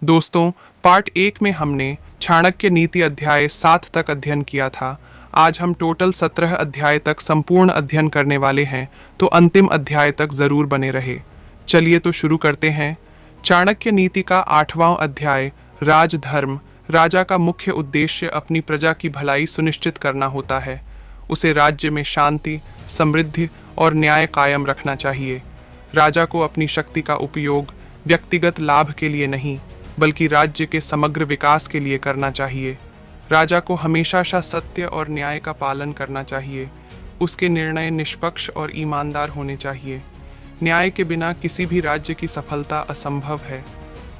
दोस्तों, पार्ट 1 में हमने चाणक्य नीति अध्याय 7 तक अध्ययन किया था। आज हम टोटल 17 अध्याय तक संपूर्ण अध्ययन करने वाले हैं, तो अंतिम अध्याय तक जरूर बने रहे। चलिए तो शुरू करते हैं। चाणक्य नीति का 8वां अध्याय राजधर्म। राजा का मुख्य उद्देश्य अपनी प्रजा की भलाई सुनिश्चित करना होता है। उसे राज्य में शांति, समृद्धि और न्याय कायम रखना चाहिए। राजा को अपनी शक्ति का उपयोग व्यक्तिगत लाभ के लिए नहीं, बल्कि राज्य के समग्र विकास के लिए करना चाहिए। राजा को हमेशा सत्य और न्याय का पालन करना चाहिए। उसके निर्णय निष्पक्ष और ईमानदार होने चाहिए। न्याय के बिना किसी भी राज्य की सफलता असंभव है।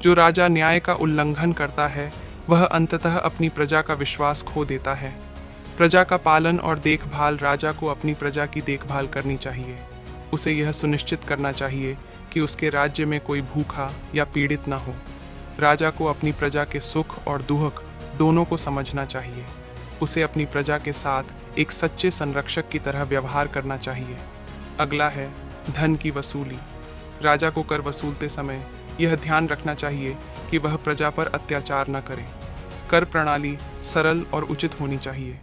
जो राजा न्याय का उल्लंघन करता है, वह अंततः अपनी प्रजा का विश्वास खो देता है। प्रजा का पालन और देखभाल राजा को अपनी प्रजा की देखभाल करनी चाहिए। उसे यह सुनिश्चित करना चाहिए कि उसके राज्य में कोई भूखा या पीड़ित न हो। राजा को अपनी प्रजा के सुख और दुख दोनों को समझना चाहिए। उसे अपनी प्रजा के साथ एक सच्चे संरक्षक की तरह व्यवहार करना चाहिए। अगला है धन की वसूली। राजा को कर वसूलते समय यह ध्यान रखना चाहिए कि वह प्रजा पर अत्याचार न करे। कर प्रणाली सरल और उचित होनी चाहिए।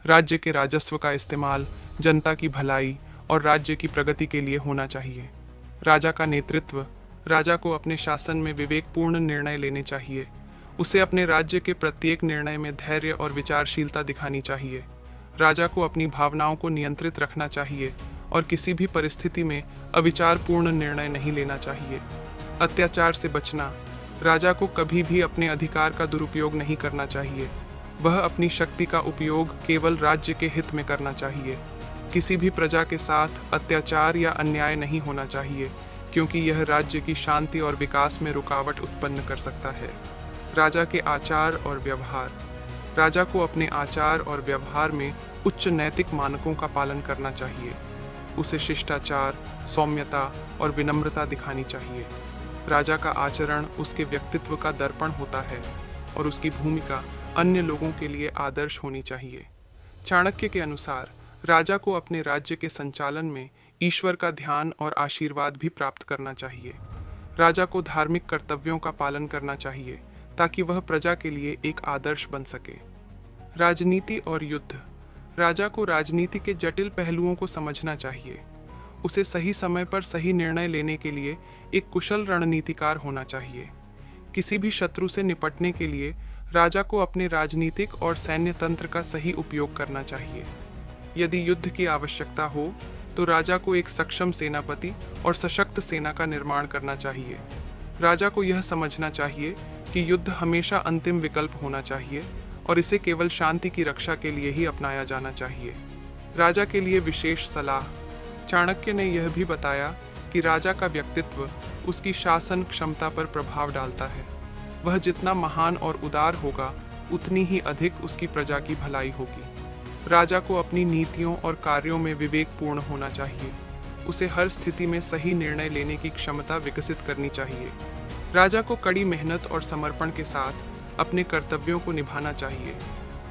राज्य के राजस्व का इस्तेमाल जनता की भलाई और राज्य की प्रगति के लिए होना चाहिए। राजा का नेतृत्व। राजा को अपने शासन में विवेकपूर्ण निर्णय लेने चाहिए। उसे अपने राज्य के प्रत्येक निर्णय में धैर्य और विचारशीलता दिखानी चाहिए। राजा को अपनी भावनाओं को नियंत्रित रखना चाहिए और किसी भी परिस्थिति में अविचारपूर्ण निर्णय नहीं लेना चाहिए। अत्याचार से बचना। राजा को कभी भी अपने अधिकार का दुरुपयोग नहीं करना चाहिए। वह अपनी शक्ति का उपयोग केवल राज्य के हित में करना चाहिए। किसी भी प्रजा के साथ अत्याचार या अन्याय नहीं होना चाहिए, क्योंकि यह राज्य की शांति और विकास में रुकावट उत्पन्न कर सकता है। राजा के आचार और व्यवहार। राजा को अपने आचार और व्यवहार में उच्च नैतिक मानकों का पालन करना चाहिए। उसे शिष्टाचार, सौम्यता और विनम्रता दिखानी चाहिए। राजा का आचरण उसके व्यक्तित्व का दर्पण होता है और उसकी भूमिका अन्य लोगों के लिए आदर्श होनी चाहिए। चाणक्य के अनुसार राजा को अपने राज्य के संचालन में ईश्वर का ध्यान और आशीर्वाद भी प्राप्त करना चाहिए। राजा को धार्मिक कर्तव्यों का पालन करना चाहिए ताकि वह प्रजा के लिए एक आदर्श बन सके। राजनीति और युद्ध। राजा को राजनीति के जटिल पहलुओं को समझना चाहिए। उसे सही समय पर सही निर्णय लेने के लिए एक कुशल रणनीतिकार होना चाहिए। किसी भी शत्रु से निपटने के लिए राजा को अपने राजनीतिक और सैन्य तंत्र का सही उपयोग करना चाहिए। यदि युद्ध की आवश्यकता हो तो राजा को एक सक्षम सेनापति और सशक्त सेना का निर्माण करना चाहिए। राजा को यह समझना चाहिए कि युद्ध हमेशा अंतिम विकल्प होना चाहिए और इसे केवल शांति की रक्षा के लिए ही अपनाया जाना चाहिए। राजा के लिए विशेष सलाह। चाणक्य ने यह भी बताया कि राजा का व्यक्तित्व उसकी शासन क्षमता पर प्रभाव डालता है। वह जितना महान और उदार होगा, उतनी ही अधिक उसकी प्रजा की भलाई होगी। राजा को अपनी नीतियों और कार्यों में विवेकपूर्ण होना चाहिए। उसे हर स्थिति में सही निर्णय लेने की क्षमता विकसित करनी चाहिए। राजा को कड़ी मेहनत और समर्पण के साथ अपने कर्तव्यों को निभाना चाहिए।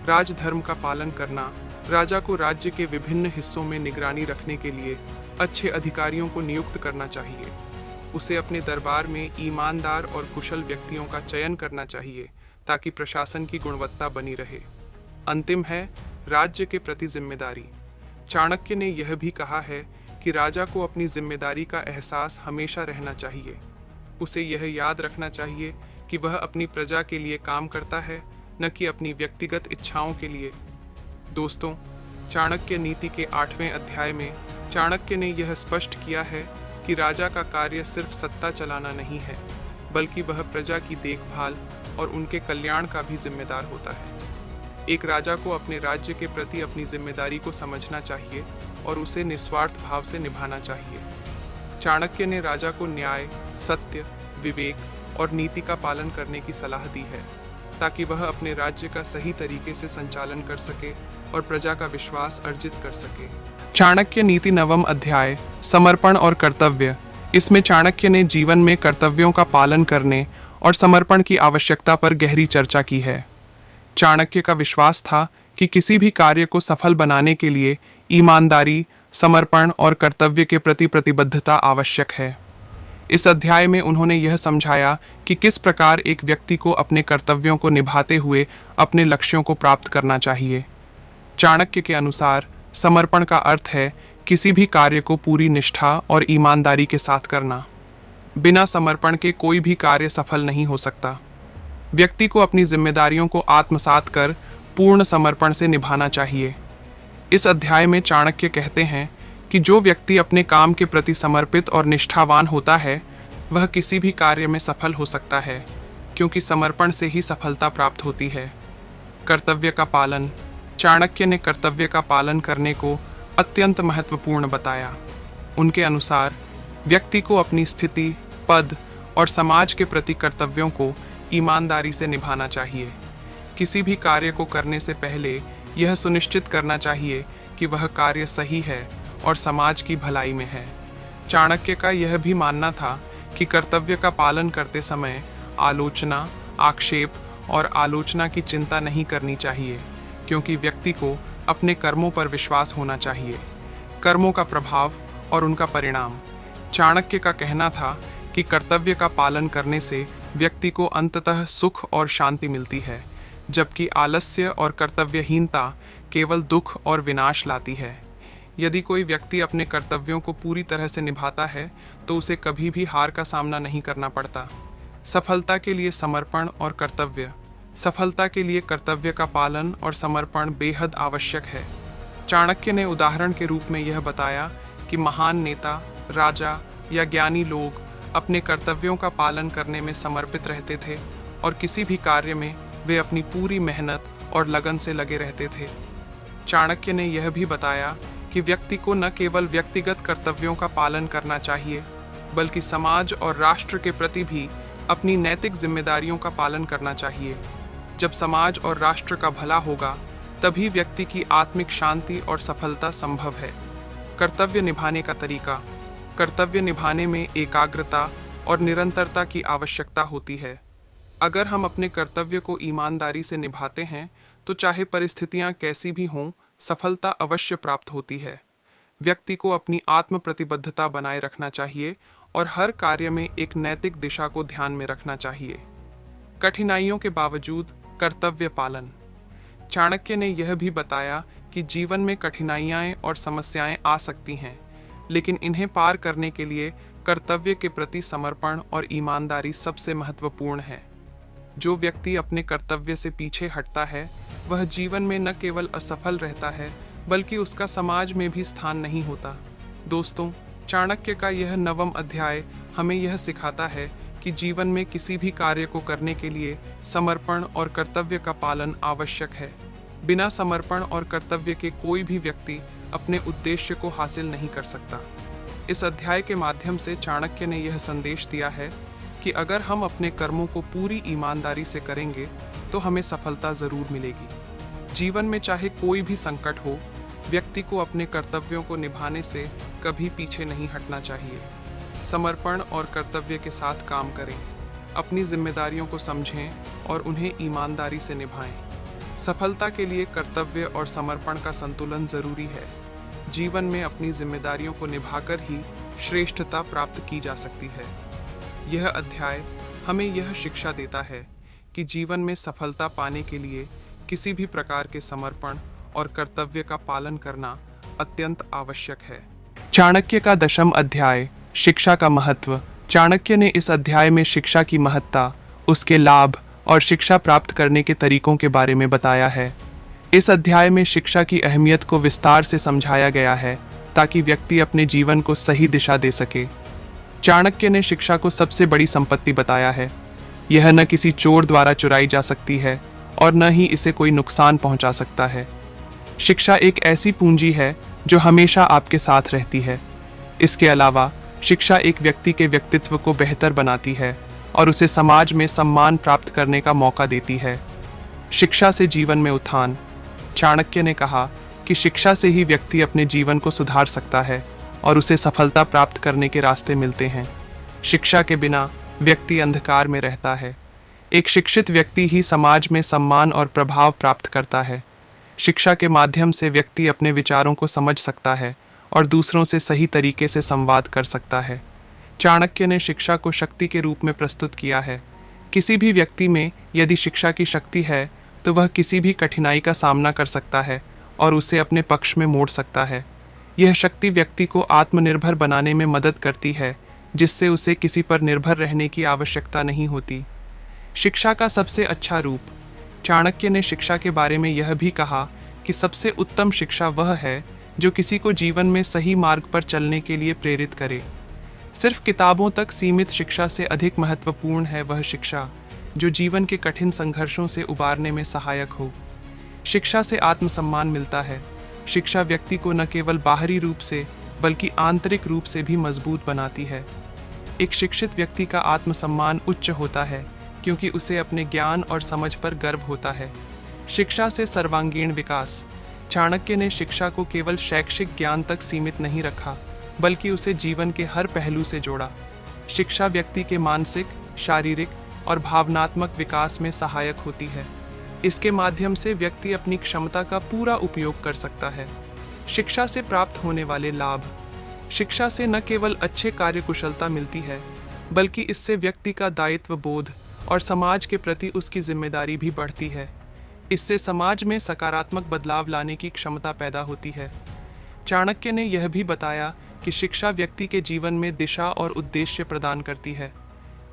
राजधर्म का पालन करना। राजा को राज्य के विभिन्न हिस्सों में निगरानी रखने के लिए अच्छे अधिकारियों को नियुक्त करना चाहिए। उसे अपने दरबार में ईमानदार और कुशल व्यक्तियों का चयन करना चाहिए ताकि प्रशासन की गुणवत्ता बनी रहे। अंतिम है राज्य के प्रति जिम्मेदारी। चाणक्य ने यह भी कहा है कि राजा को अपनी जिम्मेदारी का एहसास हमेशा रहना चाहिए। उसे यह याद रखना चाहिए कि वह अपनी प्रजा के लिए काम करता है, न कि अपनी व्यक्तिगत इच्छाओं के लिए। दोस्तों, चाणक्य नीति के 8वें अध्याय में चाणक्य ने यह स्पष्ट किया है कि राजा का कार्य सिर्फ सत्ता चलाना नहीं है, बल्कि वह प्रजा की देखभाल और उनके कल्याण का भी जिम्मेदार होता है। एक राजा को अपने राज्य के प्रति अपनी जिम्मेदारी को समझना चाहिए और उसे निस्वार्थ भाव से निभाना चाहिए। चाणक्य ने राजा को न्याय, सत्य, विवेक और नीति का पालन करने की सलाह दी है, ताकि वह अपने राज्य का सही तरीके से संचालन कर सके और प्रजा का विश्वास अर्जित कर सके। चाणक्य नीति 9वां अध्याय समर्पण और कर्तव्य। इसमें चाणक्य ने जीवन में कर्तव्यों का पालन करने और समर्पण की आवश्यकता पर गहरी चर्चा की है। चाणक्य का विश्वास था कि किसी भी कार्य को सफल बनाने के लिए ईमानदारी, समर्पण और कर्तव्य के प्रति प्रतिबद्धता आवश्यक है। इस अध्याय में उन्होंने यह समझाया कि किस प्रकार एक व्यक्ति को अपने कर्तव्यों को निभाते हुए अपने लक्ष्यों को प्राप्त करना चाहिए। चाणक्य के अनुसार समर्पण का अर्थ है किसी भी कार्य को पूरी निष्ठा और ईमानदारी के साथ करना। बिना समर्पण के कोई भी कार्य सफल नहीं हो सकता। व्यक्ति को अपनी जिम्मेदारियों को आत्मसात कर पूर्ण समर्पण से निभाना चाहिए। इस अध्याय में चाणक्य कहते हैं कि जो व्यक्ति अपने काम के प्रति समर्पित और निष्ठावान होता है वह किसी भी कार्य में सफल हो सकता है, क्योंकि समर्पण से ही सफलता प्राप्त होती है। कर्तव्य का पालन। चाणक्य ने कर्तव्य का पालन करने को अत्यंत महत्वपूर्ण बताया। उनके अनुसार व्यक्ति को अपनी स्थिति, पद और समाज के प्रति कर्तव्यों को ईमानदारी से निभाना चाहिए। किसी भी कार्य को करने से पहले यह सुनिश्चित करना चाहिए कि वह कार्य सही है और समाज की भलाई में है। चाणक्य का यह भी मानना था कि कर्तव्य का पालन करते समय आलोचना, आक्षेप और आलोचना की चिंता नहीं करनी चाहिए, क्योंकि व्यक्ति को अपने कर्मों पर विश्वास होना चाहिए। कर्मों का प्रभाव और उनका परिणाम। चाणक्य का कहना था कि कर्तव्य का पालन करने से व्यक्ति को अंततः सुख और शांति मिलती है, जबकि आलस्य और कर्तव्यहीनता केवल दुख और विनाश लाती है। यदि कोई व्यक्ति अपने कर्तव्यों को पूरी तरह से निभाता है तो उसे कभी भी हार का सामना नहीं करना पड़ता। सफलता के लिए समर्पण और कर्तव्य। सफलता के लिए कर्तव्य का पालन और समर्पण बेहद आवश्यक है। चाणक्य ने उदाहरण के रूप में यह बताया कि महान नेता, राजा या ज्ञानी लोग अपने कर्तव्यों का पालन करने में समर्पित रहते थे और किसी भी कार्य में वे अपनी पूरी मेहनत और लगन से लगे रहते थे। चाणक्य ने यह भी बताया कि व्यक्ति को न केवल व्यक्तिगत कर्तव्यों का पालन करना चाहिए, बल्कि समाज और राष्ट्र के प्रति भी अपनी नैतिक जिम्मेदारियों का पालन करना चाहिए। जब समाज और राष्ट्र का भला होगा, तभी व्यक्ति की आत्मिक शांति और सफलता संभव है। कर्तव्य निभाने का तरीका। कर्तव्य निभाने में एकाग्रता और निरंतरता की आवश्यकता होती है। अगर हम अपने कर्तव्य को ईमानदारी से निभाते हैं तो चाहे परिस्थितियां कैसी भी हों, सफलता अवश्य प्राप्त होती है। व्यक्ति को अपनी आत्म प्रतिबद्धता बनाए रखना चाहिए और हर कार्य में एक नैतिक दिशा को ध्यान में रखना चाहिए। कठिनाइयों के बावजूद कर्तव्य पालन। चाणक्य ने यह भी बताया कि जीवन में कठिनाइयां और समस्याएं आ सकती हैं, लेकिन इन्हें पार करने के लिए कर्तव्य के प्रति समर्पण और ईमानदारी सबसे महत्वपूर्ण है। जो व्यक्ति अपने कर्तव्य से पीछे हटता है वह जीवन में न केवल असफल रहता है, बल्कि उसका समाज में भी स्थान नहीं होता। दोस्तों, चाणक्य का यह 9वां अध्याय हमें यह सिखाता है कि जीवन में किसी भी कार्य को करने के लिए समर्पण और कर्तव्य का पालन आवश्यक है। बिना समर्पण और कर्तव्य के कोई भी व्यक्ति अपने उद्देश्य को हासिल नहीं कर सकता। इस अध्याय के माध्यम से चाणक्य ने यह संदेश दिया है कि अगर हम अपने कर्मों को पूरी ईमानदारी से करेंगे तो हमें सफलता जरूर मिलेगी। जीवन में चाहे कोई भी संकट हो, व्यक्ति को अपने कर्तव्यों को निभाने से कभी पीछे नहीं हटना चाहिए। समर्पण और कर्तव्य के साथ काम करें, अपनी जिम्मेदारियों को समझें और उन्हें ईमानदारी से निभाएं। सफलता के लिए कर्तव्य और समर्पण का संतुलन जरूरी है। जीवन में अपनी जिम्मेदारियों को निभाकर ही श्रेष्ठता प्राप्त की जा सकती है। यह अध्याय हमें यह शिक्षा देता है कि जीवन में सफलता पाने के लिए किसी भी प्रकार के समर्पण और कर्तव्य का पालन करना अत्यंत आवश्यक है। चाणक्य का 10वां अध्याय, शिक्षा का महत्व। चाणक्य ने इस अध्याय में शिक्षा की महत्ता, उसके लाभ और शिक्षा प्राप्त करने के तरीकों के बारे में बताया है। इस अध्याय में शिक्षा की अहमियत को विस्तार से समझाया गया है ताकि व्यक्ति अपने जीवन को सही दिशा दे सके। चाणक्य ने शिक्षा को सबसे बड़ी संपत्ति बताया है। यह न किसी चोर द्वारा चुराई जा सकती है और न ही इसे कोई नुकसान पहुंचा सकता है। शिक्षा एक ऐसी पूंजी है जो हमेशा आपके साथ रहती है। इसके अलावा शिक्षा एक व्यक्ति के व्यक्तित्व को बेहतर बनाती है और उसे समाज में सम्मान प्राप्त करने का मौका देती है। शिक्षा से जीवन में उत्थान। चाणक्य ने कहा कि शिक्षा से ही व्यक्ति अपने जीवन को सुधार सकता है और उसे सफलता प्राप्त करने के रास्ते मिलते हैं। शिक्षा के बिना व्यक्ति अंधकार में रहता है। एक शिक्षित व्यक्ति ही समाज में सम्मान और प्रभाव प्राप्त करता है। शिक्षा के माध्यम से व्यक्ति अपने विचारों को समझ सकता है और दूसरों से सही तरीके से संवाद कर सकता है। चाणक्य ने शिक्षा को शक्ति के रूप में प्रस्तुत किया है। किसी भी व्यक्ति में यदि शिक्षा की शक्ति है तो वह किसी भी कठिनाई का सामना कर सकता है और उसे अपने पक्ष में मोड़ सकता है। यह शक्ति व्यक्ति को आत्मनिर्भर बनाने में मदद करती है, जिससे उसे किसी पर निर्भर रहने की आवश्यकता नहीं होती। शिक्षा का सबसे अच्छा रूप। चाणक्य ने शिक्षा के बारे में यह भी कहा कि सबसे उत्तम शिक्षा वह है जो किसी को जीवन में सही मार्ग पर चलने के लिए प्रेरित करे। सिर्फ किताबों तक सीमित शिक्षा से अधिक महत्वपूर्ण है वह शिक्षा जो जीवन के कठिन संघर्षों से उबारने में सहायक हो। शिक्षा से आत्मसम्मान मिलता है। शिक्षा व्यक्ति को न केवल बाहरी रूप से बल्कि आंतरिक रूप से भी मजबूत बनाती है। एक शिक्षित व्यक्ति का आत्मसम्मान उच्च होता है क्योंकि उसे अपने ज्ञान और समझ पर गर्व होता है। शिक्षा से सर्वांगीण विकास। चाणक्य ने शिक्षा को केवल शैक्षिक ज्ञान तक सीमित नहीं रखा, बल्कि उसे जीवन के हर पहलू से जोड़ा। शिक्षा व्यक्ति के मानसिक, शारीरिक और भावनात्मक विकास में सहायक होती है। इसके माध्यम से व्यक्ति अपनी क्षमता का पूरा उपयोग कर सकता है। शिक्षा से प्राप्त होने वाले लाभ। शिक्षा से न केवल अच्छे कार्यकुशलता मिलती है, बल्कि इससे व्यक्ति का दायित्व बोध और समाज के प्रति उसकी जिम्मेदारी भी बढ़ती है। इससे समाज में सकारात्मक बदलाव लाने की क्षमता पैदा होती है। चाणक्य ने यह भी बताया कि शिक्षा व्यक्ति के जीवन में दिशा और उद्देश्य प्रदान करती है।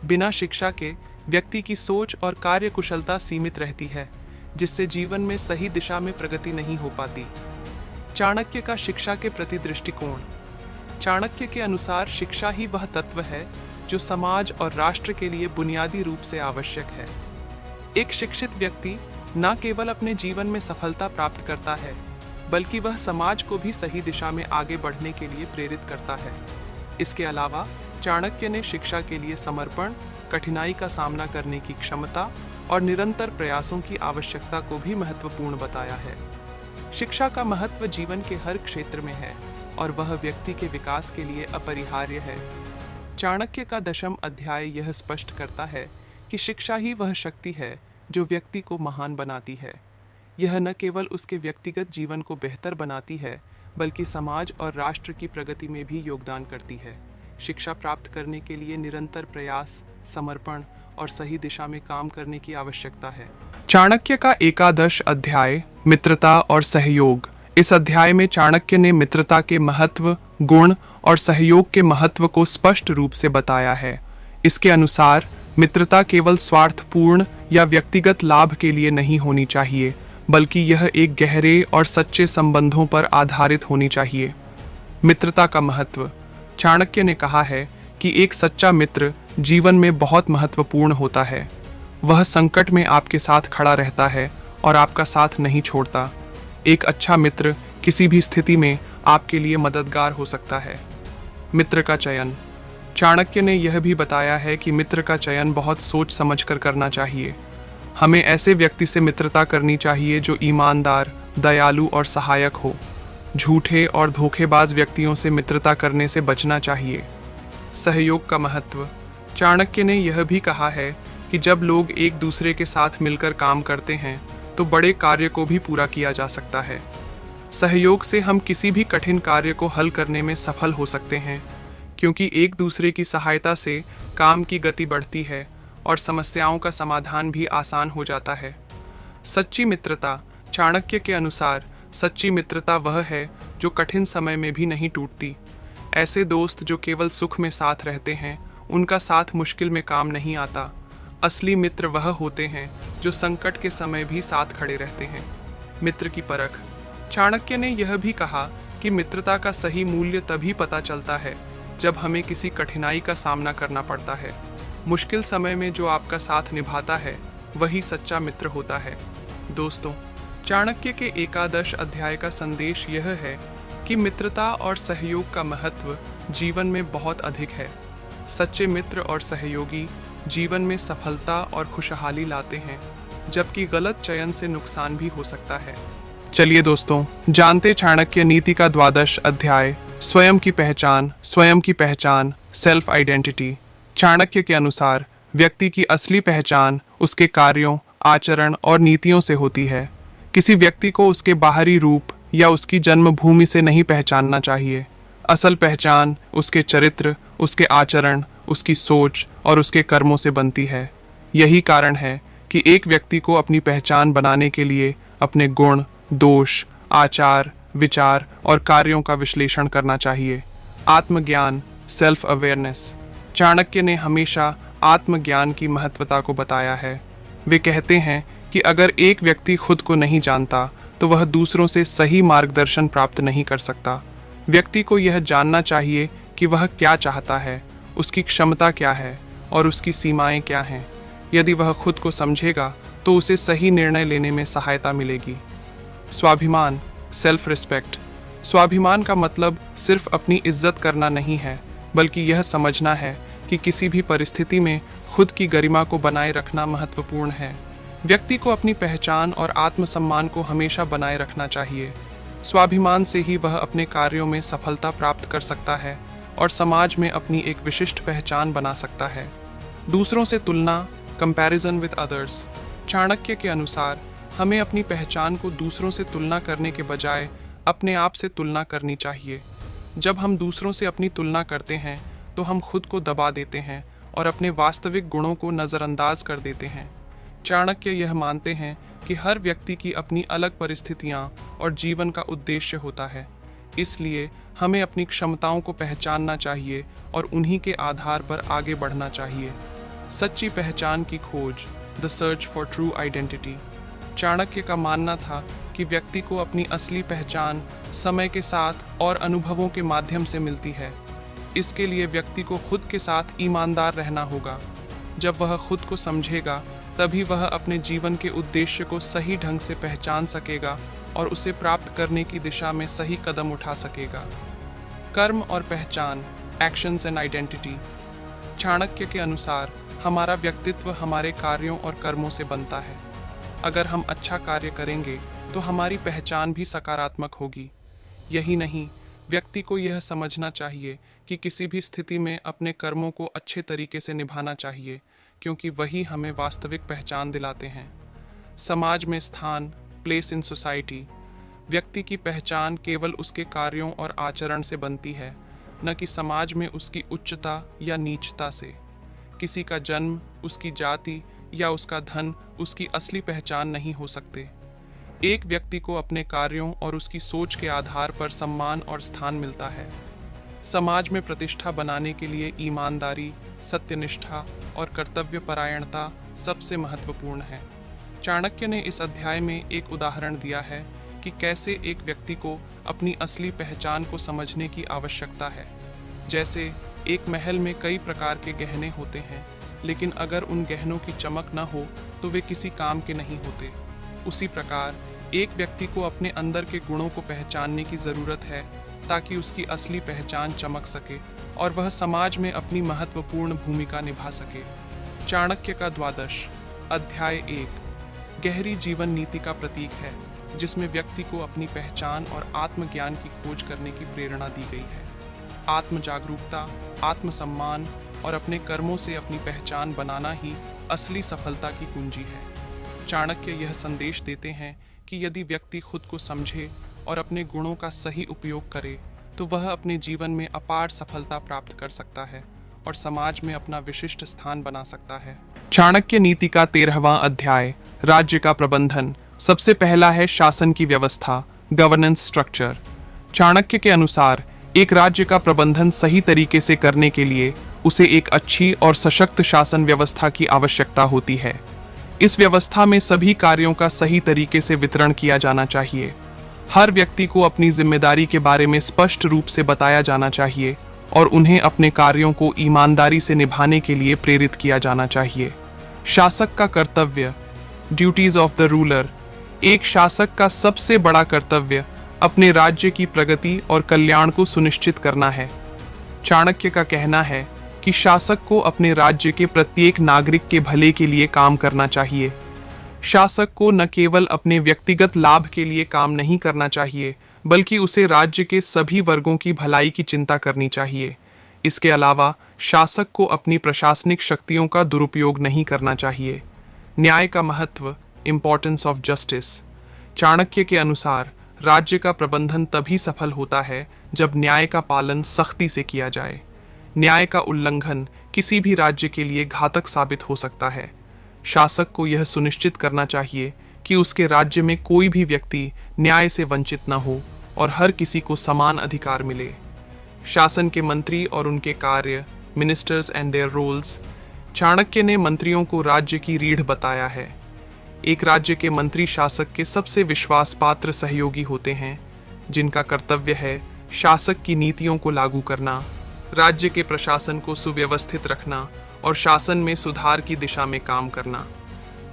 बिना शिक्षा के व्यक्ति की सोच और कार्यकुशलता सीमित रहती है, जिससे जीवन में सही दिशा में प्रगति नहीं हो पाती। चाणक्य का शिक्षा के प्रति दृष्टिकोण। चाणक्य के अनुसार शिक्षा ही वह तत्व है जो समाज और राष्ट्र के लिए बुनियादी रूप से आवश्यक है। एक शिक्षित व्यक्ति न केवल अपने जीवन में सफलता प्राप्त करता है, बल्कि वह समाज को भी सही दिशा में आगे बढ़ने के लिए प्रेरित करता है। इसके अलावा चाणक्य ने शिक्षा के लिए समर्पण, कठिनाई का सामना करने की क्षमता और निरंतर प्रयासों की आवश्यकता को भी महत्वपूर्ण बताया है। शिक्षा का महत्व जीवन के हर क्षेत्र में है और वह व्यक्ति के विकास के लिए अपरिहार्य है। चाणक्य का 10वां अध्याय यह स्पष्ट करता है कि शिक्षा ही वह शक्ति है जो व्यक्ति को महान बनाती है। यह न केवल उसके व्यक्तिगत जीवन को बेहतर बनाती है, बल्कि समाज और राष्ट्र की प्रगति में भी योगदान करती है। शिक्षा प्राप्त करने के लिए निरंतर प्रयास, समर्पण और सही दिशा में काम करने की आवश्यकता है। चाणक्य का 11वां अध्याय मित्रता और सहयोग। इस अध्याय में चाणक्य ने मित्रता के महत्व, गुण और सहयोग के महत्व को स्पष्ट रूप से बताया है। इसके अनुसार मित्रता केवल स्वार्थपूर्ण या व्यक्तिगत लाभ के लिए नहीं होनी चाहिए, बल्कि यह एक गहरे और सच्चे संबंधों पर आधारित होनी चाहिए। मित्रता का महत्व। चाणक्य ने कहा है कि एक सच्चा मित्र जीवन में बहुत महत्वपूर्ण होता है। वह संकट में आपके साथ खड़ा रहता है और आपका साथ नहीं छोड़ता। एक अच्छा मित्र किसी भी स्थिति में आपके लिए मददगार हो सकता है। मित्र का चयन। चाणक्य ने यह भी बताया है कि मित्र का चयन बहुत सोच समझकर करना चाहिए। हमें ऐसे व्यक्ति से मित्रता करनी चाहिए जो ईमानदार, दयालु और सहायक हो। झूठे और धोखेबाज व्यक्तियों से मित्रता करने से बचना चाहिए। सहयोग का महत्व। चाणक्य ने यह भी कहा है कि जब लोग एक दूसरे के साथ मिलकर काम करते हैं तो बड़े कार्य को भी पूरा किया जा सकता है। सहयोग से हम किसी भी कठिन कार्य को हल करने में सफल हो सकते हैं, क्योंकि एक दूसरे की सहायता से काम की गति बढ़ती है और समस्याओं का समाधान भी आसान हो जाता है। सच्ची मित्रता। चाणक्य के अनुसार सच्ची मित्रता वह है जो कठिन समय में भी नहीं टूटती। ऐसे दोस्त जो केवल सुख में साथ रहते हैं, उनका साथ मुश्किल में काम नहीं आता। असली मित्र वह होते हैं जो संकट के समय भी साथ खड़े रहते हैं। मित्र की परख। चाणक्य ने यह भी कहा कि मित्रता का सही मूल्य तभी पता चलता है जब हमें किसी कठिनाई का सामना करना पड़ता है। मुश्किल समय में जो आपका साथ निभाता है वही सच्चा मित्र होता है। दोस्तों, चाणक्य के 11वां अध्याय का संदेश यह है कि मित्रता और सहयोग का महत्व जीवन में बहुत अधिक है। सच्चे मित्र और सहयोगी जीवन में सफलता और खुशहाली लाते हैं, जबकि गलत चयन से नुकसान भी हो सकता है। चलिए दोस्तों, जानते चाणक्य नीति का 12वां अध्याय स्वयं की पहचान। स्वयं की पहचान, सेल्फ आइडेंटिटी। चाणक्य के अनुसार व्यक्ति की असली पहचान उसके कार्यों, आचरण और नीतियों से होती है। किसी व्यक्ति को उसके बाहरी रूप या उसकी जन्मभूमि से नहीं पहचानना चाहिए। असल पहचान उसके चरित्र, उसके आचरण, उसकी सोच और उसके कर्मों से बनती है। यही कारण है कि एक व्यक्ति को अपनी पहचान बनाने के लिए अपने गुण, दोष, आचार, विचार और कार्यों का विश्लेषण करना चाहिए। आत्मज्ञान, सेल्फ अवेयरनेस। चाणक्य ने हमेशा आत्मज्ञान की महत्वता को बताया है। वे कहते हैं कि अगर एक व्यक्ति खुद को नहीं जानता तो वह दूसरों से सही मार्गदर्शन प्राप्त नहीं कर सकता। व्यक्ति को यह जानना चाहिए कि वह क्या चाहता है, उसकी क्षमता क्या है और उसकी सीमाएं क्या हैं। यदि वह खुद को समझेगा तो उसे सही निर्णय लेने में सहायता मिलेगी। स्वाभिमान, सेल्फ रिस्पेक्ट। स्वाभिमान का मतलब सिर्फ अपनी इज्जत करना नहीं है, बल्कि यह समझना है कि किसी भी परिस्थिति में खुद की गरिमा को बनाए रखना महत्वपूर्ण है। व्यक्ति को अपनी पहचान और आत्मसम्मान को हमेशा बनाए रखना चाहिए। स्वाभिमान से ही वह अपने कार्यों में सफलता प्राप्त कर सकता है और समाज में अपनी एक विशिष्ट पहचान बना सकता है। दूसरों से तुलना, कंपैरिजन विद अदर्स। चाणक्य के अनुसार हमें अपनी पहचान को दूसरों से तुलना करने के बजाय अपने आप से तुलना करनी चाहिए। जब हम दूसरों से अपनी तुलना करते हैं तो हम खुद को दबा देते हैं और अपने वास्तविक गुणों को नज़रअंदाज कर देते हैं। चाणक्य यह मानते हैं कि हर व्यक्ति की अपनी अलग परिस्थितियाँ और जीवन का उद्देश्य होता है। इसलिए हमें अपनी क्षमताओं को पहचानना चाहिए और उन्हीं के आधार पर आगे बढ़ना चाहिए। सच्ची पहचान की खोज, the search for true identity. Chanakya का मानना था कि व्यक्ति को अपनी असली पहचान समय के साथ और अनुभवों के माध्यम से मिलती है। इसके लिए व्यक्ति को खुद के साथ ईमानदार रहना होगा। जब वह खुद को समझेगा तभी वह अपने जीवन के उद्देश्य को सही ढंग से पहचान सकेगा और उसे प्राप्त करने की दिशा में सही कदम उठा सकेगा। कर्म और पहचान, एक्शंस एंड आइडेंटिटी। चाणक्य के अनुसार हमारा व्यक्तित्व हमारे कार्यों और कर्मों से बनता है। अगर हम अच्छा कार्य करेंगे तो हमारी पहचान भी सकारात्मक होगी। यही नहीं, व्यक्ति को यह समझना चाहिए कि किसी भी स्थिति में अपने कर्मों को अच्छे तरीके से निभाना चाहिए, क्योंकि वही हमें वास्तविक पहचान दिलाते हैं। समाज में स्थान, प्लेस इन सोसाइटी। व्यक्ति की पहचान केवल उसके कार्यों और आचरण से बनती है, न कि समाज में उसकी उच्चता या नीचता से। किसी का जन्म, उसकी जाति या उसका धन उसकी असली पहचान नहीं हो सकते। एक व्यक्ति को अपने कार्यों और उसकी सोच के आधार पर सम्मान और स्थान मिलता है। समाज में प्रतिष्ठा बनाने के लिए ईमानदारी, सत्यनिष्ठा और कर्तव्यपरायणता सबसे महत्वपूर्ण है। चाणक्य ने इस अध्याय में एक उदाहरण दिया है कि कैसे एक व्यक्ति को अपनी असली पहचान को समझने की आवश्यकता है। जैसे एक महल में कई प्रकार के गहने होते हैं, लेकिन अगर उन गहनों की चमक न हो तो वे किसी काम के नहीं होते। उसी प्रकार एक व्यक्ति को अपने अंदर के गुणों को पहचानने की ज़रूरत है ताकि उसकी असली पहचान चमक सके और वह समाज में अपनी महत्वपूर्ण भूमिका निभा सके। चाणक्य का द्वादश अध्याय 1 गहरी जीवन नीति का प्रतीक है, जिसमें व्यक्ति को अपनी पहचान और आत्मज्ञान की खोज करने की प्रेरणा दी गई है। आत्म जागरूकता, आत्मसम्मान और अपने कर्मों से अपनी पहचान बनाना ही असली सफलता की कुंजी है। चाणक्य यह संदेश देते हैं कि यदि व्यक्ति खुद को समझे और अपने गुणों का सही उपयोग करे तो वह अपने जीवन में अपार सफलता प्राप्त कर सकता है और समाज में अपना विशिष्ट स्थान बना सकता है। चाणक्य नीति का 13वां अध्याय राज्य का प्रबंधन। सबसे पहला है शासन की व्यवस्था, गवर्नेंस स्ट्रक्चर। चाणक्य के अनुसार एक राज्य का प्रबंधन सही तरीके से करने के लिए उसे एक अच्छी और सशक्त शासन व्यवस्था की आवश्यकता होती है। इस व्यवस्था में सभी कार्यों का सही तरीके से वितरण किया जाना चाहिए। हर व्यक्ति को अपनी जिम्मेदारी के बारे में स्पष्ट रूप से बताया जाना चाहिए और उन्हें अपने कार्यों को ईमानदारी से निभाने के लिए प्रेरित किया जाना चाहिए। शासक का कर्तव्य, ड्यूटीज ऑफ द रूलर। एक शासक का सबसे बड़ा कर्तव्य अपने राज्य की प्रगति और कल्याण को सुनिश्चित करना है। चाणक्य का कहना है कि शासक को अपने राज्य के प्रत्येक नागरिक के भले के लिए काम करना चाहिए। शासक को न केवल अपने व्यक्तिगत लाभ के लिए काम नहीं करना चाहिए, बल्कि उसे राज्य के सभी वर्गों की भलाई की चिंता करनी चाहिए। इसके अलावा शासक को अपनी प्रशासनिक शक्तियों का दुरुपयोग नहीं करना चाहिए। न्याय का महत्व, इम्पोर्टेंस ऑफ जस्टिस। चाणक्य के अनुसार राज्य का प्रबंधन तभी सफल होता है जब न्याय का पालन सख्ती से किया जाए। न्याय का उल्लंघन किसी भी राज्य के लिए घातक साबित हो सकता है। शासक को यह सुनिश्चित करना चाहिए कि उसके राज्य में कोई भी व्यक्ति न्याय से वंचित न हो और हर किसी को समान अधिकार मिले। शासन के मंत्री और उनके कार्य, ministers and their roles. Chanakya ने मंत्रियों को राज्य की रीढ़ बताया है। एक राज्य के मंत्री शासक के सबसे विश्वास पात्र सहयोगी होते हैं, जिनका कर्तव्य है शासक की नीतियों को लागू करना, राज्य के प्रशासन को सुव्यवस्थित रखना और शासन में सुधार की दिशा में काम करना।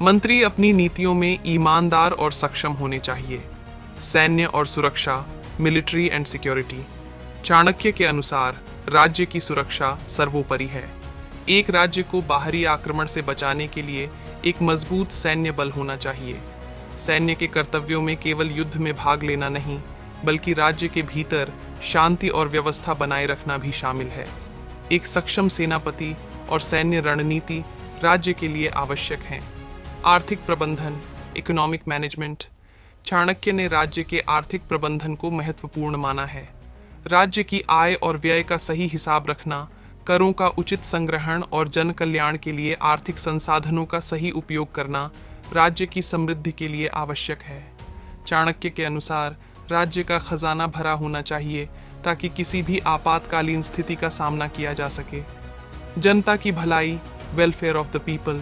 मंत्री अपनी नीतियों में ईमानदार और सक्षम होने चाहिए। सैन्य और सुरक्षा, मिलिट्री एंड सिक्योरिटी। चाणक्य के अनुसार राज्य की सुरक्षा सर्वोपरि है। एक राज्य को बाहरी आक्रमण से बचाने के लिए एक मजबूत सैन्य बल होना चाहिए। सैन्य के कर्तव्यों में केवल युद्ध में भाग लेना नहीं, बल्कि राज्य के भीतर शांति और व्यवस्था बनाए रखना भी शामिल है। एक सक्षम सेनापति और सैन्य रणनीति राज्य के लिए आवश्यक हैं। आर्थिक प्रबंधन, इकोनॉमिक मैनेजमेंट। चाणक्य ने राज्य के आर्थिक प्रबंधन को महत्वपूर्ण माना है। राज्य की आय और व्यय का सही हिसाब रखना, करों का उचित संग्रहण और जन कल्याण के लिए आर्थिक संसाधनों का सही उपयोग करना राज्य की समृद्धि के लिए आवश्यक है। चाणक्य के अनुसार राज्य का खजाना भरा होना चाहिए ताकि किसी भी आपातकालीन स्थिति का सामना किया जा सके। जनता की भलाई, वेलफेयर ऑफ द पीपल।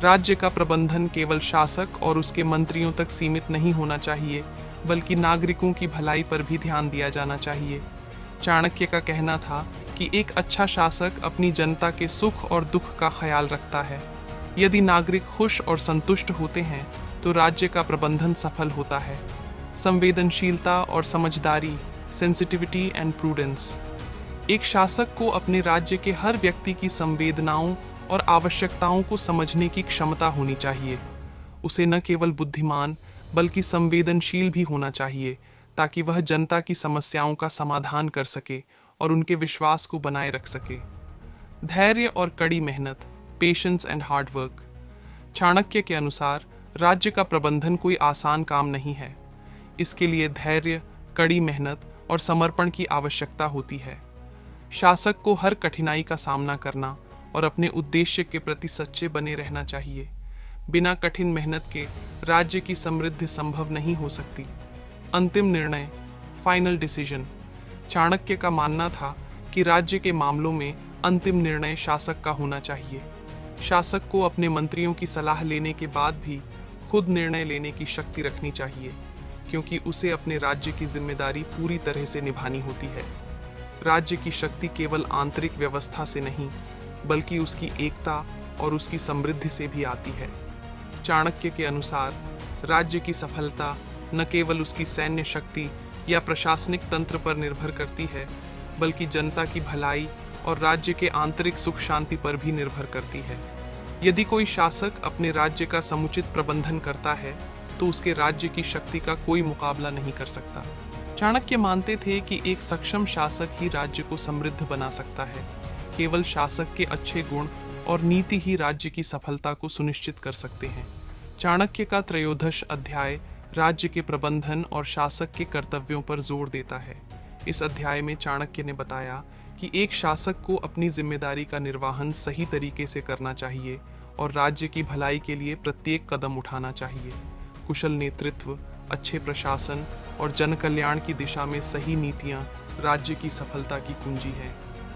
राज्य का प्रबंधन केवल शासक और उसके मंत्रियों तक सीमित नहीं होना चाहिए, बल्कि नागरिकों की भलाई पर भी ध्यान दिया जाना चाहिए। चाणक्य का कहना था कि एक अच्छा शासक अपनी जनता के सुख और दुख का ख्याल रखता है। यदि नागरिक खुश और संतुष्ट होते हैं तो राज्य का प्रबंधन सफल होता है। संवेदनशीलता और समझदारी, सेंसिटिविटी एंड प्रूडेंस। एक शासक को अपने राज्य के हर व्यक्ति की संवेदनाओं और आवश्यकताओं को समझने की क्षमता होनी चाहिए। उसे न केवल बुद्धिमान बल्कि संवेदनशील भी होना चाहिए, ताकि वह जनता की समस्याओं का समाधान कर सके और उनके विश्वास को बनाए रख सके। धैर्य और कड़ी मेहनत, patience and hard work. Chanakya के अनुसार राज्य का प्रबंधन कोई आसान काम नहीं है। इसके लिए धैर्य, कड़ी मेहनत और समर्पण की आवश्यकता होती है। शासक को हर कठिनाई का सामना करना और अपने उद्देश्य के प्रति सच्चे बने रहना चाहिए। बिना कठिन मेहनत के राज्य की समृद्धि संभव नहीं हो सकती। अंतिम निर्णय, फाइनल डिसीजन। चाणक्य का मानना था कि राज्य के मामलों में अंतिम निर्णय शासक का होना चाहिए। शासक को अपने मंत्रियों की सलाह लेने के बाद भी खुद निर्णय लेने की शक्ति रखनी चाहिए, क्योंकि उसे अपने राज्य की जिम्मेदारी पूरी तरह से निभानी होती है। राज्य की शक्ति केवल आंतरिक व्यवस्था से नहीं, बल्कि उसकी एकता और उसकी समृद्धि से भी आती है। चाणक्य के अनुसार राज्य की सफलता न केवल उसकी सैन्य शक्ति या प्रशासनिक तंत्र पर निर्भर करती है, बल्कि जनता की भलाई और राज्य के आंतरिक सुख शांति पर भी निर्भर करती है। यदि कोई शासक अपने राज्य का समुचित प्रबंधन करता है तो उसके राज्य की शक्ति का कोई मुकाबला नहीं कर सकता। चाणक्य मानते थे कि एक सक्षम शासक ही राज्य को समृद्ध बना सकता है। केवल शासक के अच्छे गुण और नीति ही राज्य की सफलता को सुनिश्चित कर सकते हैं। चाणक्य का त्रयोदश अध्याय राज्य के प्रबंधन और शासक के कर्तव्यों पर जोर देता है। इस अध्याय में चाणक्य ने बताया कि एक शासक को अपनी जिम्मेदारी का निर्वहन सही तरीके से करना चाहिए और राज्य की भलाई के लिए प्रत्येक कदम उठाना चाहिए। कुशल नेतृत्व, अच्छे प्रशासन और जन कल्याण की दिशा में सही नीतियां राज्य की सफलता की कुंजी है।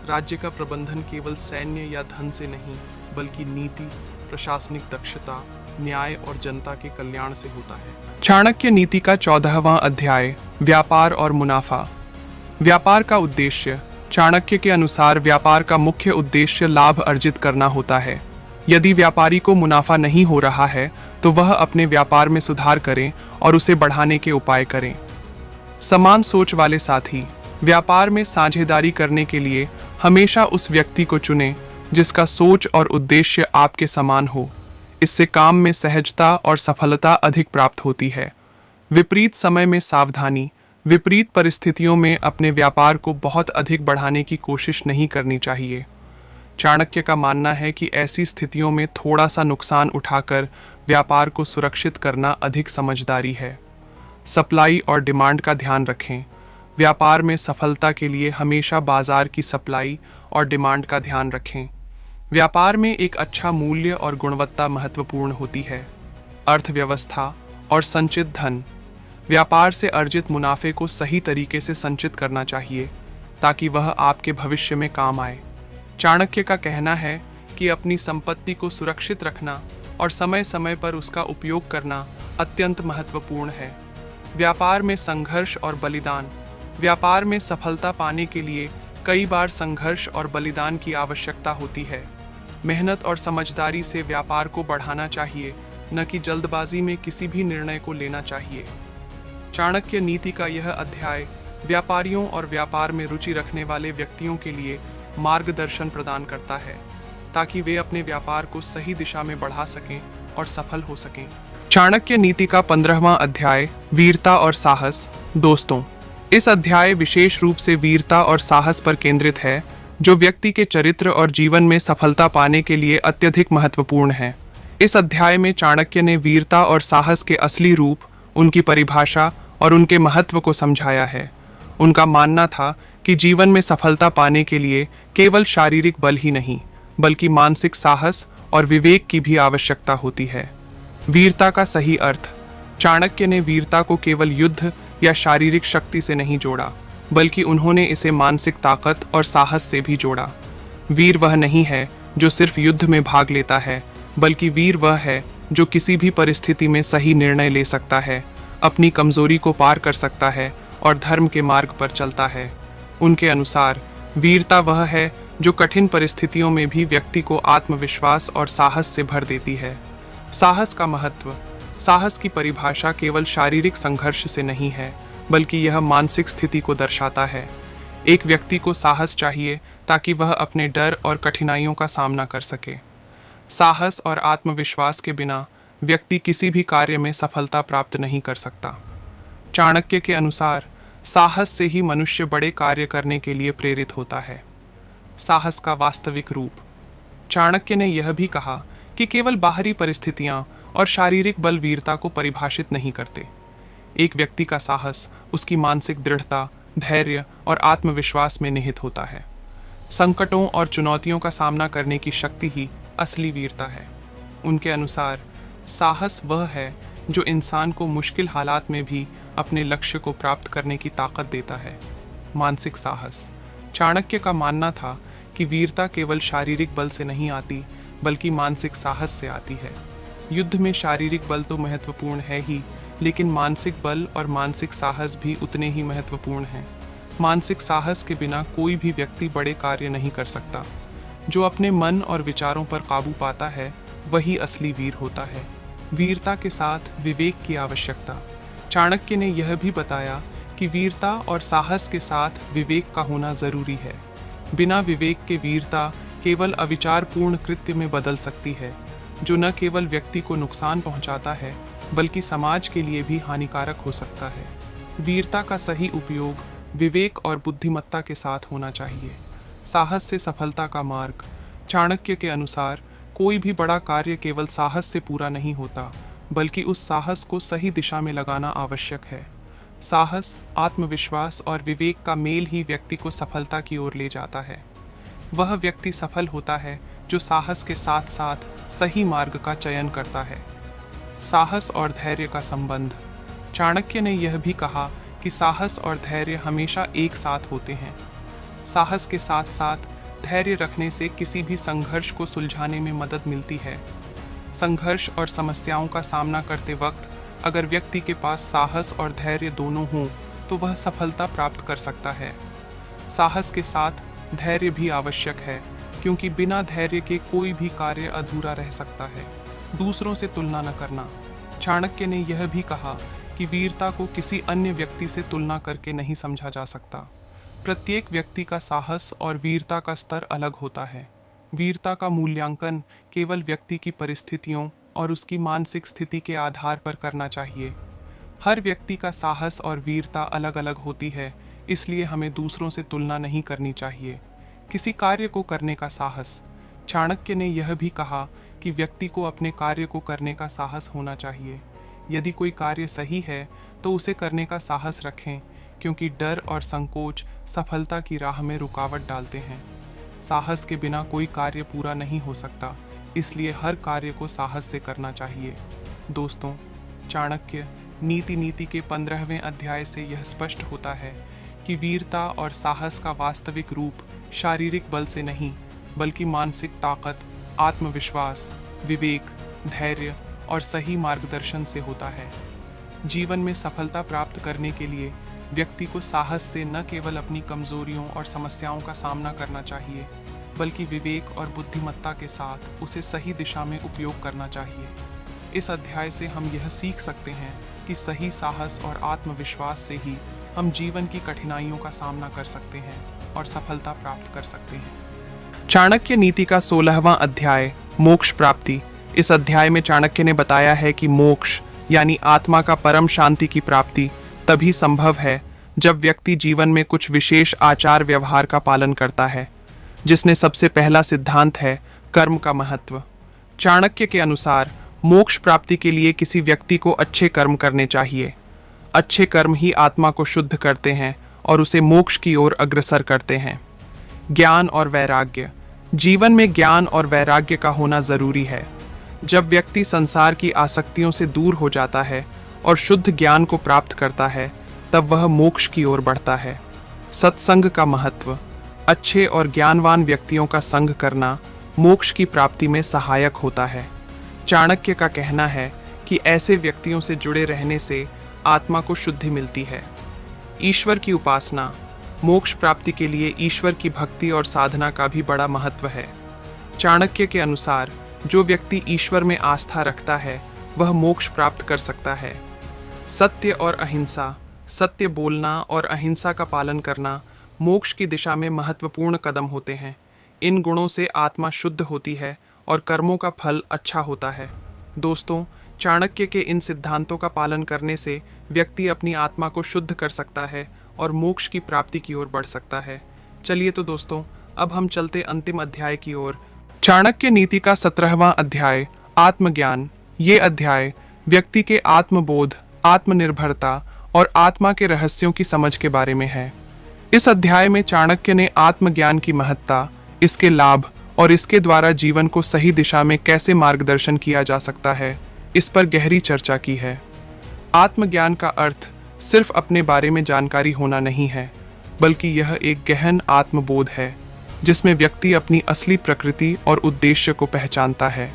राज्य का प्रबंधन केवल सैन्य या धन से नहीं, बल्कि नीति, प्रशासनिक दक्षता, न्याय और जनता के कल्याण से होता है। चाणक्य नीति का 14वां अध्याय, व्यापार और मुनाफा। व्यापार का उद्देश्य। चाणक्य के अनुसार व्यापार का मुख्य उद्देश्य लाभ अर्जित करना होता है। यदि व्यापारी को मुनाफा नहीं हो रहा है तो वह अपने व्यापार में सुधार करें और उसे बढ़ाने के उपाय करें। समान सोच वाले साथी। व्यापार में साझेदारी करने के लिए हमेशा उस व्यक्ति को चुनें जिसका सोच और उद्देश्य आपके समान हो। इससे काम में सहजता और सफलता अधिक प्राप्त होती है। विपरीत समय में सावधानी। विपरीत परिस्थितियों में अपने व्यापार को बहुत अधिक बढ़ाने की कोशिश नहीं करनी चाहिए। चाणक्य का मानना है कि ऐसी स्थितियों में थोड़ा सा नुकसान उठाकर व्यापार को सुरक्षित करना अधिक समझदारी है। सप्लाई और डिमांड का ध्यान रखें। व्यापार में सफलता के लिए हमेशा बाजार की सप्लाई और डिमांड का ध्यान रखें। व्यापार में एक अच्छा मूल्य और गुणवत्ता महत्वपूर्ण होती है। अर्थव्यवस्था और संचित धन। व्यापार से अर्जित मुनाफे को सही तरीके से संचित करना चाहिए ताकि वह आपके भविष्य में काम आए। चाणक्य का कहना है कि अपनी संपत्ति को सुरक्षित रखना और समय समय पर उसका उपयोग करना अत्यंत महत्वपूर्ण है। व्यापार में संघर्ष और बलिदान। व्यापार में सफलता पाने के लिए कई बार संघर्ष और बलिदान की आवश्यकता होती है। मेहनत और समझदारी से व्यापार को बढ़ाना चाहिए, न कि जल्दबाजी में किसी भी निर्णय को लेना चाहिए। चाणक्य नीति का यह अध्याय व्यापारियों और व्यापार में रुचि रखने वाले व्यक्तियों के लिए मार्गदर्शन प्रदान करता है ताकि वे अपने व्यापार को सही दिशा में बढ़ा सकें और सफल हो सकें। चाणक्य नीति का 15वां अध्याय वीरता और साहस। दोस्तों, इस अध्याय विशेष रूप से वीरता और साहस पर केंद्रित है, जो व्यक्ति के चरित्र और जीवन में सफलता पाने के लिए अत्यधिक महत्वपूर्ण है। इस अध्याय में चाणक्य ने वीरता और साहस के असली रूप, उनकी परिभाषा और उनके महत्व को समझाया है। उनका मानना था कि जीवन में सफलता पाने के लिए केवल शारीरिक बल ही नहीं, बल्कि मानसिक साहस और विवेक की भी आवश्यकता होती है। वीरता का सही अर्थ। चाणक्य ने वीरता को केवल युद्ध या शारीरिक शक्ति से नहीं जोड़ा, बल्कि उन्होंने इसे मानसिक ताकत और साहस से भी जोड़ा। वीर वह नहीं है जो सिर्फ युद्ध में भाग लेता है, बल्कि वीर वह है जो किसी भी परिस्थिति में सही निर्णय ले सकता है, अपनी कमजोरी को पार कर सकता है और धर्म के मार्ग पर चलता है। उनके अनुसार वीरता वह है जो कठिन परिस्थितियों में भी व्यक्ति को आत्मविश्वास और साहस से भर देती है। साहस का महत्व। साहस की परिभाषा केवल शारीरिक संघर्ष से नहीं है, बल्कि यह मानसिक स्थिति को दर्शाता है। एक व्यक्ति को साहस चाहिए ताकि वह अपने डर और कठिनाइयों का सामना कर सके। साहस और आत्मविश्वास के बिना व्यक्ति किसी भी कार्य में सफलता प्राप्त नहीं कर सकता। चाणक्य के अनुसार साहस से ही मनुष्य बड़े कार्य करने के लिए प्रेरित होता है। साहस का वास्तविक रूप। चाणक्य ने यह भी कहा कि केवल बाहरी परिस्थितियां और शारीरिक बल वीरता को परिभाषित नहीं करते। एक व्यक्ति का साहस उसकी मानसिक दृढ़ता, धैर्य और आत्मविश्वास में निहित होता है। संकटों और चुनौतियों का सामना करने की शक्ति ही असली वीरता है। उनके अनुसार साहस वह है जो इंसान को मुश्किल हालात में भी अपने लक्ष्य को प्राप्त करने की ताकत देता है। मानसिक साहस। चाणक्य का मानना था कि वीरता केवल शारीरिक बल से नहीं आती, बल्कि मानसिक साहस से आती है। युद्ध में शारीरिक बल तो महत्वपूर्ण है ही, लेकिन मानसिक बल और मानसिक साहस भी उतने ही महत्वपूर्ण हैं। मानसिक साहस के बिना कोई भी व्यक्ति बड़े कार्य नहीं कर सकता। जो अपने मन और विचारों पर काबू पाता है, वही असली वीर होता है। वीरता के साथ विवेक की आवश्यकता। चाणक्य ने यह भी बताया कि वीरता और साहस के साथ विवेक का होना जरूरी है। बिना विवेक के वीरता केवल अविचारपूर्ण कृत्य में बदल सकती है, जो न केवल व्यक्ति को नुकसान पहुंचाता है, बल्कि समाज के लिए भी हानिकारक हो सकता है। वीरता का सही उपयोग विवेक और बुद्धिमत्ता के साथ होना चाहिए। साहस से सफलता का मार्ग। चाणक्य के अनुसार कोई भी बड़ा कार्य केवल साहस से पूरा नहीं होता, बल्कि उस साहस को सही दिशा में लगाना आवश्यक है। साहस, आत्मविश्वास और विवेक का मेल ही व्यक्ति को सफलता की ओर ले जाता है। वह व्यक्ति सफल होता है जो साहस के साथ साथ सही मार्ग का चयन करता है। साहस और धैर्य का संबंध। चाणक्य ने यह भी कहा कि साहस और धैर्य हमेशा एक साथ होते हैं। साहस के साथ साथ धैर्य रखने से किसी भी संघर्ष को सुलझाने में मदद मिलती है। संघर्ष और समस्याओं का सामना करते वक्त अगर व्यक्ति के पास साहस और धैर्य दोनों हों, तो वह सफलता प्राप्त कर सकता है। साहस के साथ धैर्य भी आवश्यक है, क्योंकि बिना धैर्य के कोई भी कार्य अधूरा रह सकता है। दूसरों से तुलना न करना। चाणक्य ने यह भी कहा कि वीरता को किसी अन्य व्यक्ति से तुलना करके नहीं समझा जा सकता। प्रत्येक व्यक्ति का साहस और वीरता का स्तर अलग होता है। वीरता का मूल्यांकन केवल व्यक्ति की परिस्थितियों और उसकी मानसिक स्थिति के आधार पर करना चाहिए। हर व्यक्ति का साहस और वीरता अलग अलग होती है, इसलिए हमें दूसरों से तुलना नहीं करनी चाहिए। किसी कार्य को करने का साहस। चाणक्य ने यह भी कहा कि व्यक्ति को अपने कार्य को करने का साहस होना चाहिए। यदि कोई कार्य सही है तो उसे करने का साहस रखें, क्योंकि डर और संकोच सफलता की राह में रुकावट डालते हैं। साहस के बिना कोई कार्य पूरा नहीं हो सकता, इसलिए हर कार्य को साहस से करना चाहिए। दोस्तों, चाणक्य नीति के 15वें अध्याय से यह स्पष्ट होता है कि वीरता और साहस का वास्तविक रूप शारीरिक बल से नहीं, बल्कि मानसिक ताकत, आत्मविश्वास, विवेक, धैर्य और सही मार्गदर्शन से होता है। जीवन में सफलता प्राप्त करने के लिए व्यक्ति को साहस से न केवल अपनी कमजोरियों और समस्याओं का सामना करना चाहिए, बल्कि विवेक और बुद्धिमत्ता के साथ उसे सही दिशा में उपयोग करना चाहिए। इस अध्याय से हम यह सीख सकते हैं कि सही साहस और आत्मविश्वास से ही हम जीवन की कठिनाइयों का सामना कर सकते हैं और सफलता प्राप्त कर सकते हैं। चाणक्य नीति का 16वां अध्याय, मोक्ष प्राप्ति। इस अध्याय में चाणक्य ने बताया है कि मोक्ष यानी आत्मा का परम शांति की प्राप्ति तभी संभव है जब व्यक्ति जीवन में कुछ विशेष आचार व्यवहार का पालन करता है, जिसने सबसे पहला सिद्धांत है कर्म का महत्व। चाणक्य के अनुसार मोक्ष प्राप्ति के लिए किसी व्यक्ति को अच्छे कर्म करने चाहिए। अच्छे कर्म ही आत्मा को शुद्ध करते हैं और उसे मोक्ष की ओर अग्रसर करते हैं। ज्ञान और वैराग्य। जीवन में ज्ञान और वैराग्य का होना जरूरी है। जब व्यक्ति संसार की आसक्तियों से दूर हो जाता है और शुद्ध ज्ञान को प्राप्त करता है, तब वह मोक्ष की ओर बढ़ता है। सत्संग का महत्व। अच्छे और ज्ञानवान व्यक्तियों का संग करना मोक्ष की प्राप्ति में सहायक होता है। चाणक्य का कहना है कि ऐसे व्यक्तियों से जुड़े रहने से आत्मा को शुद्धि मिलती है। ईश्वर की उपासना। मोक्ष प्राप्ति के लिए ईश्वर की भक्ति और साधना का भी बड़ा महत्व है। चाणक्य के अनुसार जो व्यक्ति ईश्वर में आस्था रखता है वह मोक्ष प्राप्त कर सकता है। सत्य और अहिंसा। सत्य बोलना और अहिंसा का पालन करना मोक्ष की दिशा में महत्वपूर्ण कदम होते हैं। इन गुणों से आत्मा शुद्ध होती है और कर्मों का फल अच्छा होता है। दोस्तों, चाणक्य के इन सिद्धांतों का पालन करने से व्यक्ति अपनी आत्मा को शुद्ध कर सकता है और मोक्ष की प्राप्ति की ओर बढ़ सकता है। चलिए तो दोस्तों, अब हम चलते अंतिम अध्याय की ओर। चाणक्य नीति का 17वां अध्याय, आत्मज्ञान। ये अध्याय व्यक्ति के आत्मबोध, आत्मनिर्भरता और आत्मा के रहस्यों की समझ के बारे में है। इस अध्याय में चाणक्य ने आत्मज्ञान की महत्ता, इसके लाभ और इसके द्वारा जीवन को सही दिशा में कैसे मार्गदर्शन किया जा सकता है, इस पर गहरी चर्चा की है। आत्मज्ञान का अर्थ सिर्फ अपने बारे में जानकारी होना नहीं है, बल्कि यह एक गहन आत्मबोध है जिसमें व्यक्ति अपनी असली प्रकृति और उद्देश्य को पहचानता है।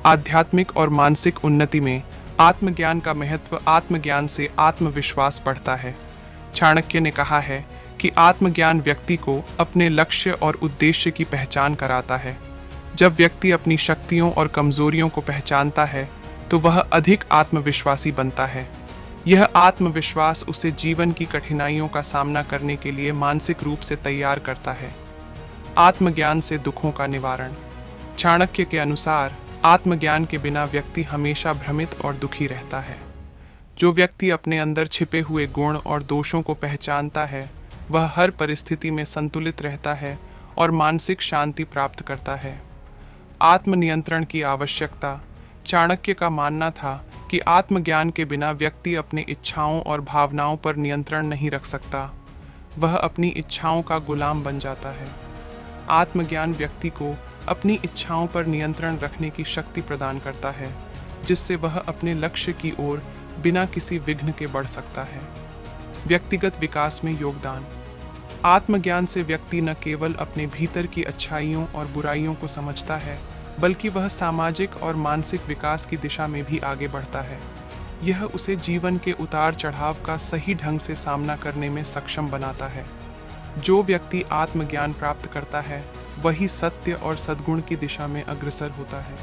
आध्यात्मिक और मानसिक उन्नति में आत्मज्ञान का महत्व। आत्मज्ञान से आत्मविश्वास बढ़ता है। चाणक्य ने कहा है कि आत्मज्ञान व्यक्ति को अपने लक्ष्य और उद्देश्य की पहचान कराता है। जब व्यक्ति अपनी शक्तियों और कमजोरियों को पहचानता है तो वह अधिक आत्मविश्वासी बनता है। यह आत्मविश्वास उसे जीवन की कठिनाइयों का सामना करने के लिए मानसिक रूप से तैयार करता है। आत्मज्ञान से दुखों का निवारण। चाणक्य के अनुसार आत्मज्ञान के बिना व्यक्ति हमेशा भ्रमित और दुखी रहता है। जो व्यक्ति अपने अंदर छिपे हुए गुण और दोषों को पहचानता है, वह हर परिस्थिति में संतुलित रहता है और मानसिक शांति प्राप्त करता है। आत्मनियंत्रण की आवश्यकता। चाणक्य का मानना था कि आत्मज्ञान के बिना व्यक्ति अपनी इच्छाओं और भावनाओं पर नियंत्रण नहीं रख सकता। वह अपनी इच्छाओं का गुलाम बन जाता है। आत्मज्ञान व्यक्ति को अपनी इच्छाओं पर नियंत्रण रखने की शक्ति प्रदान करता है, जिससे वह अपने लक्ष्य की ओर बिना किसी विघ्न के बढ़ सकता है। व्यक्तिगत विकास में योगदान। आत्मज्ञान से व्यक्ति न केवल अपने भीतर की अच्छाइयों और बुराइयों को समझता है, बल्कि वह सामाजिक और मानसिक विकास की दिशा में भी आगे बढ़ता है। यह उसे जीवन के उतार चढ़ाव का सही ढंग से सामना करने में सक्षम बनाता है। जो व्यक्ति आत्मज्ञान प्राप्त करता है, वही सत्य और सद्गुण की दिशा में अग्रसर होता है।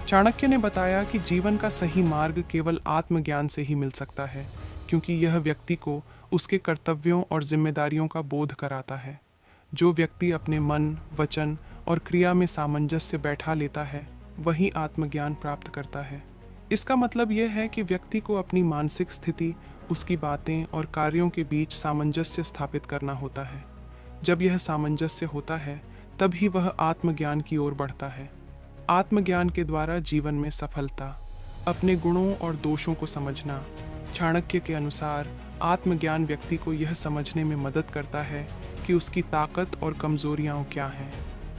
चाणक्य ने बताया कि जीवन का सही मार्ग केवल आत्मज्ञान से ही मिल सकता है, क्योंकि यह व्यक्ति को उसके कर्तव्यों और जिम्मेदारियों का बोध कराता है। जो व्यक्ति अपने मन, वचन और क्रिया में सामंजस्य बैठा लेता है, वही आत्मज्ञान प्राप्त करता है। इसका मतलब यह है कि व्यक्ति को अपनी मानसिक स्थिति, उसकी बातें और कार्यों के बीच सामंजस्य स्थापित करना होता है। जब यह सामंजस्य होता है, तभी वह आत्मज्ञान की ओर बढ़ता है। आत्मज्ञान के द्वारा जीवन में सफलता। अपने गुणों और दोषों को समझना। चाणक्य के अनुसार आत्मज्ञान व्यक्ति को यह समझने में मदद करता है कि उसकी ताकत और कमजोरियां क्या हैं।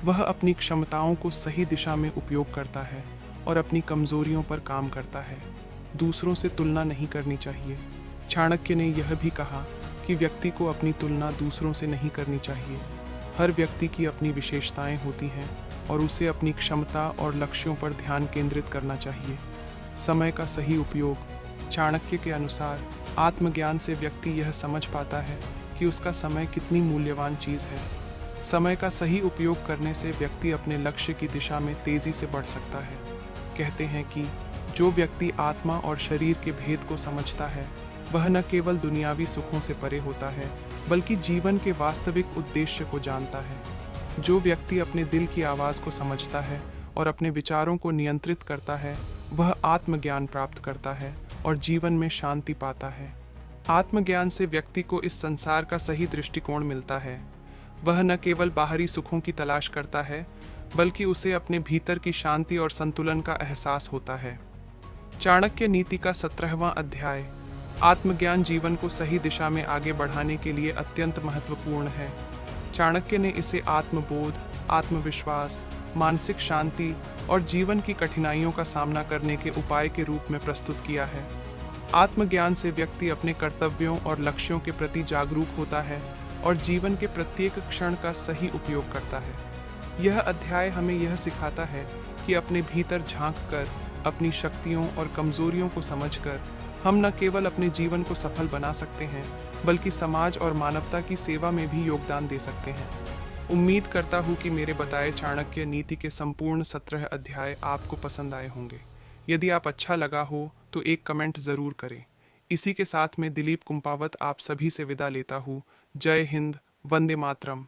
वह अपनी क्षमताओं को सही दिशा में उपयोग करता है और अपनी कमजोरियों पर काम करता है। दूसरों से तुलना नहीं करनी चाहिए। चाणक्य ने यह भी कहा कि व्यक्ति को अपनी तुलना दूसरों से नहीं करनी चाहिए। हर व्यक्ति की अपनी विशेषताएं होती हैं और उसे अपनी क्षमता और लक्ष्यों पर ध्यान केंद्रित करना चाहिए। समय का सही उपयोग। चाणक्य के अनुसार आत्मज्ञान से व्यक्ति यह समझ पाता है कि उसका समय कितनी मूल्यवान चीज़ है। समय का सही उपयोग करने से व्यक्ति अपने लक्ष्य की दिशा में तेजी से बढ़ सकता है। कहते हैं कि जो व्यक्ति आत्मा और शरीर के भेद को समझता है वह न केवल दुनियावी सुखों से परे होता है बल्कि जीवन के वास्तविक उद्देश्य को जानता है। जो व्यक्ति अपने दिल की आवाज़ को समझता है और अपने विचारों को नियंत्रित करता है वह आत्मज्ञान प्राप्त करता है और जीवन में शांति पाता है। आत्मज्ञान से व्यक्ति को इस संसार का सही दृष्टिकोण मिलता है। वह न केवल बाहरी सुखों की तलाश करता है बल्कि उसे अपने भीतर की शांति और संतुलन का एहसास होता है। चाणक्य नीति का 17वां अध्याय। आत्मज्ञान जीवन को सही दिशा में आगे बढ़ाने के लिए अत्यंत महत्वपूर्ण है। चाणक्य ने इसे आत्मबोध, आत्मविश्वास, मानसिक शांति और जीवन की कठिनाइयों का सामना करने के उपाय के रूप में प्रस्तुत किया है। आत्मज्ञान से व्यक्ति अपने कर्तव्यों और लक्ष्यों के प्रति जागरूक होता है और जीवन के प्रत्येक क्षण का सही उपयोग करता है। यह अध्याय हमें यह सिखाता है कि अपने भीतर झांक कर, अपनी शक्तियों और कमजोरियों को समझकर हम न केवल अपने जीवन को सफल बना सकते हैं बल्कि समाज और मानवता की सेवा में भी योगदान दे सकते हैं। उम्मीद करता हूँ कि मेरे बताए चाणक्य नीति के संपूर्ण 17 अध्याय आपको पसंद आए होंगे। यदि आप अच्छा लगा हो तो एक कमेंट ज़रूर करें। इसी के साथ मैं दिलीप कुंपावत आप सभी से विदा लेता हूँ। जय हिंद, वंदे मातरम।